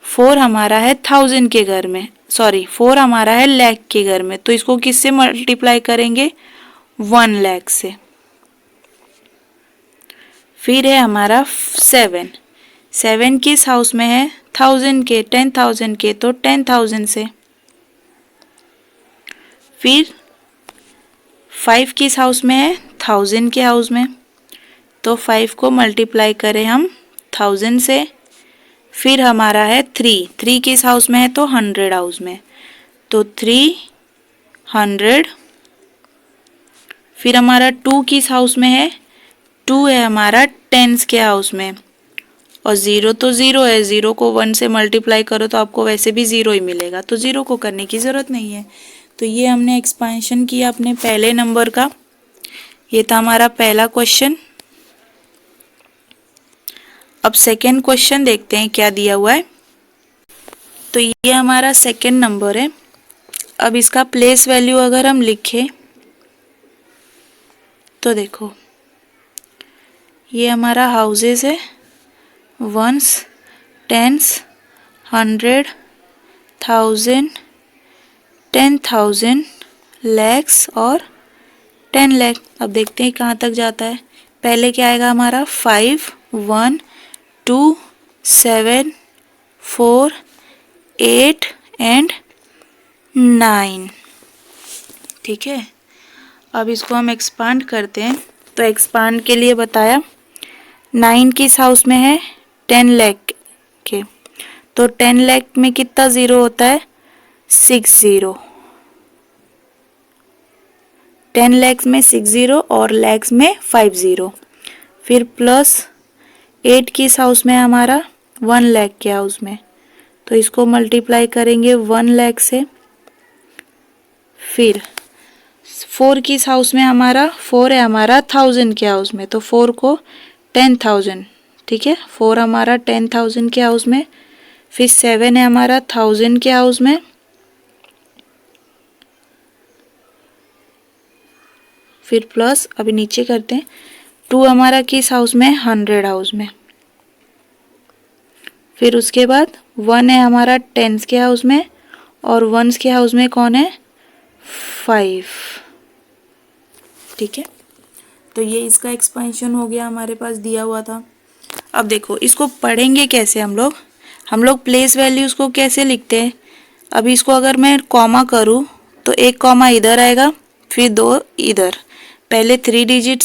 4 हमारा है 1000 के घर में, सॉरी 4 हमारा है लाख के घर में। तो इसको किससे मल्टीप्लाई करेंगे, 1 लाख से। फिर है हमारा 7 किस हाउस में है, 1000 के, 10,000 के, तो 10,000 से। फिर 5 किस हाउस में है, 1000 के हाउस में, तो 5 को मल्टीप्लाई करें हम 1000 से। फिर हमारा है 3 किस हाउस में है, तो 100 हाउस में, तो 300। फिर हमारा 2 किस हाउस में है, 2 है हमारा टेंस के हाउस में, और 0 तो 0 है, 0 को 1 से मल्टीप्लाई करो तो आपको वैसे भी 0 ही मिलेगा, तो 0 को करने की ज़रूरत नहीं है। तो ये हमने एक्सपेंशन किया अपने पहले नंबर का। ये था हमारा पहला क्वेश्चन। अब सेकेंड क्वेश्चन देखते हैं क्या दिया हुआ है। तो ये हमारा सेकेंड नंबर है। अब इसका प्लेस वैल्यू अगर हम लिखें तो देखो ये हमारा हाउसेस है, वंस, टेंस, 100, 1000, 10,000, लैक्स और 10 लाख। अब देखते हैं कहाँ तक जाता है। पहले क्या आएगा हमारा, 5, 1, 2, 7, 4, 8 एंड 9। ठीक है, अब इसको हम एक्सपांड करते हैं। तो एक्सपांड के लिए बताया 9 किस हाउस में है, 10 लाख के, तो 10 लाख में कितना ज़ीरो होता है, 6 ज़ीरो। 10 लैक्स में 6 ज़ीरो और लैक्स में 5 ज़ीरो। फिर प्लस 8 किस हाउस में है हमारा, 1 लाख के हाउस में, तो इसको मल्टीप्लाई करेंगे 1 लाख से। फिर 4 किस हाउस में हमारा, 4 है हमारा 1000 के हाउस में, तो 4 को 10,000। ठीक है, 4 हमारा 10,000 के हाउस में। फिर 7 है हमारा 1000 के हाउस में। फिर प्लस अभी नीचे करते हैं, 2 हमारा किस हाउस में, 100 हाउस में। फिर उसके बाद 1 है हमारा टेंस के हाउस में, और वंस के हाउस में कौन है, 5। ठीक है, तो ये इसका एक्सपेंशन हो गया, हमारे पास दिया हुआ था। अब देखो इसको पढ़ेंगे कैसे हम लोग प्लेस वैल्यूज़ को कैसे लिखते हैं। अभी इसको अगर मैं कॉमा करूँ तो एक कॉमा इधर आएगा, फिर 2 इधर। पहले 3 डिजिट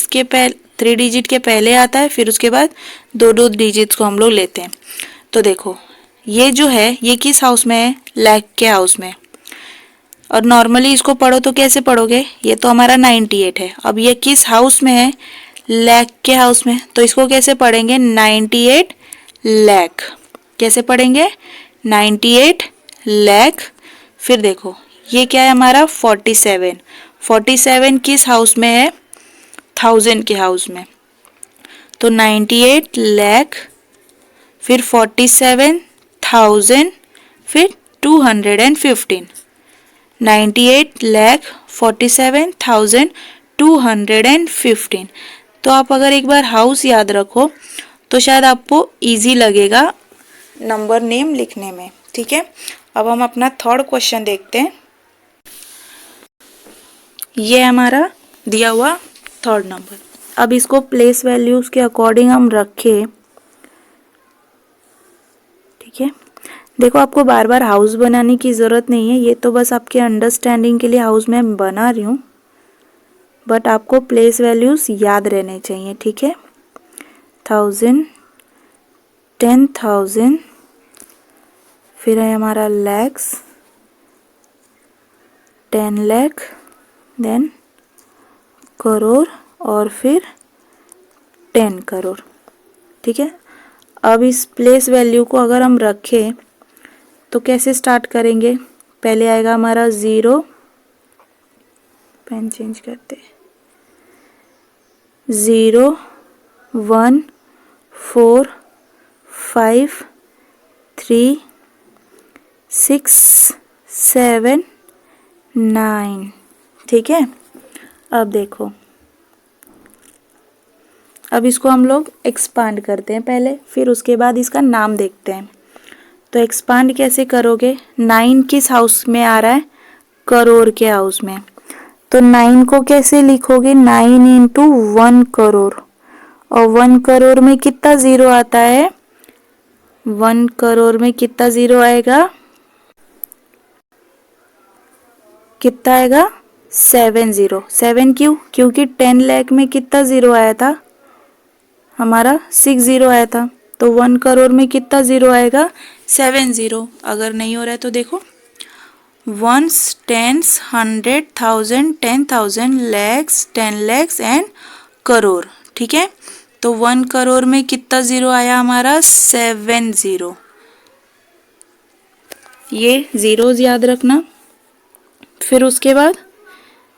के पहले आता है, फिर उसके बाद 2 डिजिट्स को हम लोग लेते हैं। तो देखो ये जो है ये किस हाउस में है, लाख के हाउस में। और नॉर्मली इसको पढ़ो तो कैसे पढ़ोगे, ये तो हमारा 98 है। अब ये किस हाउस में है, लाख के हाउस में, तो इसको कैसे पढ़ेंगे, 98 लाख। कैसे पढ़ेंगे, 98 लाख। फिर देखो ये क्या है हमारा, 47 किस हाउस में है, 1000 के हाउस में, तो 98 लाख, फिर 47,000, फिर 215। 98 लाख 47,215। तो आप अगर एक बार हाउस याद रखो तो शायद आपको इजी लगेगा नंबर नेम लिखने में। ठीक है, अब हम अपना थर्ड क्वेश्चन देखते हैं। ये हमारा दिया हुआ थर्ड नंबर। अब इसको प्लेस वैल्यूज के अकॉर्डिंग हम रखें। ठीक है, देखो आपको बार बार हाउस बनाने की ज़रूरत नहीं है, ये तो बस आपके अंडरस्टैंडिंग के लिए हाउस मैं बना रही हूँ, बट आपको प्लेस वैल्यूज़ याद रहने चाहिए, ठीक है। 1000, 10,000, फिर है हमारा लैक्स, 10 लाख, देन करोड़ और फिर 10 करोड़, ठीक है। अब इस प्लेस वैल्यू को अगर हम रखें तो कैसे स्टार्ट करेंगे, पहले आएगा हमारा 0, पेन चेंज करते, 0, 1, 4, 5, 3, 6, 7, 9, ठीक है। अब देखो, अब इसको हम लोग एक्सपांड करते हैं पहले, फिर उसके बाद इसका नाम देखते हैं। तो एक्सपांड कैसे करोगे, 9 किस हाउस में आ रहा है, करोड़ के हाउस में, तो 9 को कैसे लिखोगे, 9 इंटू 1 करोड़, और 1 करोड़ में कितना ज़ीरो आता है, 1 करोड़ में कितना ज़ीरो आएगा, कितना आएगा 7 ज़ीरो, 7 क्यों, क्योंकि 10 लाख में कितना ज़ीरो आया था, हमारा 6 ज़ीरो आया था, तो 1 करोड़ में कितना ज़ीरो आएगा, 7 ज़ीरो। अगर नहीं हो रहा है तो देखो, ones, tens, 100, 1000, 10,000, lakhs, 10 lakhs and crore, ठीक है। तो 1 करोड़ में कितना ज़ीरो आया हमारा, 7 ज़ीरो, ये ज़ीरोज़ याद रखना। फिर उसके बाद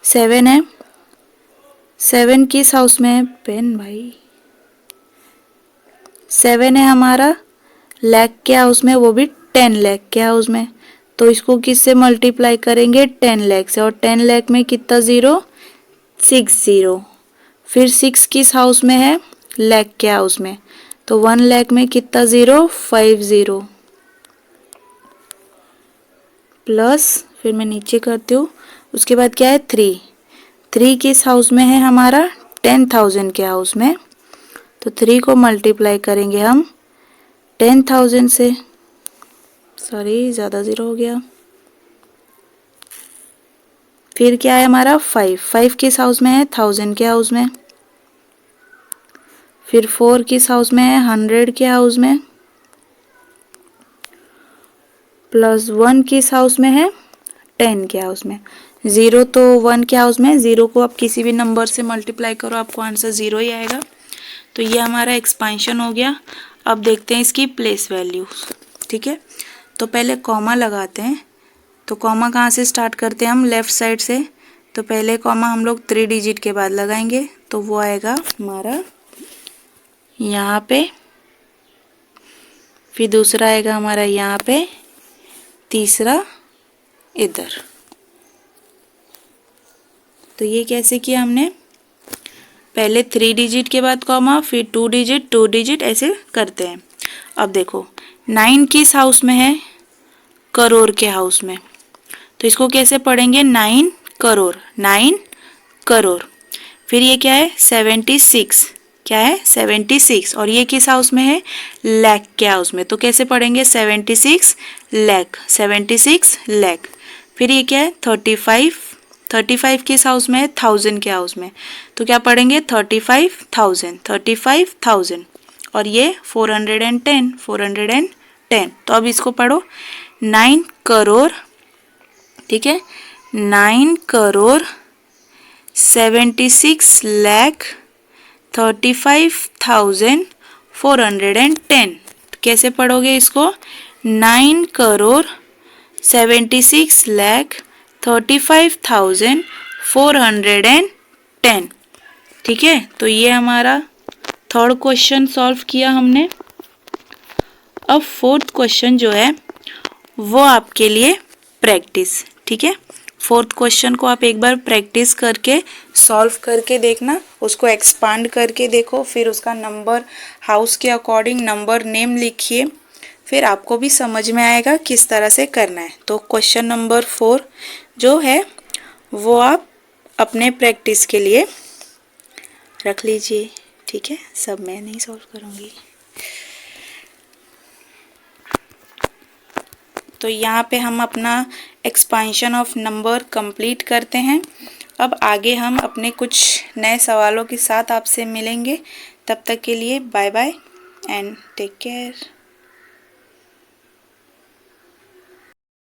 7 है, 7 किस हाउस में है, पेन भाई, 7 है हमारा लाख के हाउस में, वो भी 10 लाख के हाउस में, तो इसको किससे मल्टीप्लाई करेंगे, 10 लाख से, और 10 लाख में कितना ज़ीरो, 6 ज़ीरो। फिर 6 किस हाउस में है, लाख के हाउस में, तो 1 लाख में कितना ज़ीरो, 5 ज़ीरो, प्लस, फिर मैं नीचे करती हूँ, उसके बाद क्या है 3, 3 किस हाउस में है हमारा, 10,000 के हाउस में, तो 3 को मल्टीप्लाई करेंगे हम 10,000 से, सॉरी ज़्यादा ज़ीरो हो गया। फिर क्या है हमारा 5, 5 किस हाउस में है, 1000 के हाउस में। फिर 4 किस हाउस में है, 100 के हाउस में। प्लस 1 किस हाउस में है, 10 के हाउस में। 0 तो 1 के हाउस में, 0 को आप किसी भी नंबर से मल्टीप्लाई करो आपको आंसर 0 ही आएगा। तो ये हमारा एक्सपांशन हो गया। अब देखते हैं इसकी प्लेस वैल्यू, ठीक है। तो पहले कॉमा लगाते हैं, तो कॉमा कहाँ से स्टार्ट करते हैं हम, लेफ़्ट साइड से। तो पहले कॉमा हम लोग 3 डिजिट के बाद लगाएंगे, तो वो आएगा हमारा यहाँ पे, फिर दूसरा आएगा हमारा यहाँ पे, तीसरा इधर। तो ये कैसे किया हमने, पहले 3 डिजिट के बाद कॉमा, फिर 2 डिजिट 2 डिजिट, ऐसे करते हैं। अब देखो 9 किस हाउस में है, करोड़ के हाउस में, तो इसको कैसे पढ़ेंगे, 9 करोड़, 9 करोड़। फिर ये क्या है 76, क्या है 76, और ये किस हाउस में है, लाख के हाउस में, तो कैसे पढ़ेंगे 76 लाख, 76 लाख। फिर ये क्या है 35, 35 किस हाउस में है, 1000 के हाउस में, तो क्या पढ़ेंगे 35,000, 35,000, और ये 410, 410। तो अब इसको पढ़ो 9 करोड़, ठीक है, 9 करोड़ 76 लाख 35,410। कैसे पढ़ोगे इसको, 9 करोड़ 76 लाख 35,410, ठीक है। तो ये हमारा थर्ड क्वेश्चन सॉल्व किया हमने। अब फोर्थ क्वेश्चन जो है वो आपके लिए प्रैक्टिस, ठीक है। फोर्थ क्वेश्चन को आप एक बार प्रैक्टिस करके सॉल्व करके देखना, उसको एक्सपांड करके देखो, फिर उसका नंबर हाउस के अकॉर्डिंग नंबर नेम लिखिए, फिर आपको भी समझ में आएगा किस तरह से करना है। तो क्वेश्चन नंबर 4 जो है वो आप अपने प्रैक्टिस के लिए रख लीजिए, ठीक है। सब मैं नहीं सॉल्व करूँगी। तो यहाँ पे हम अपना एक्सपेंशन ऑफ नंबर कंप्लीट करते हैं। अब आगे हम अपने कुछ नए सवालों के साथ आपसे मिलेंगे। तब तक के लिए bye bye and take care.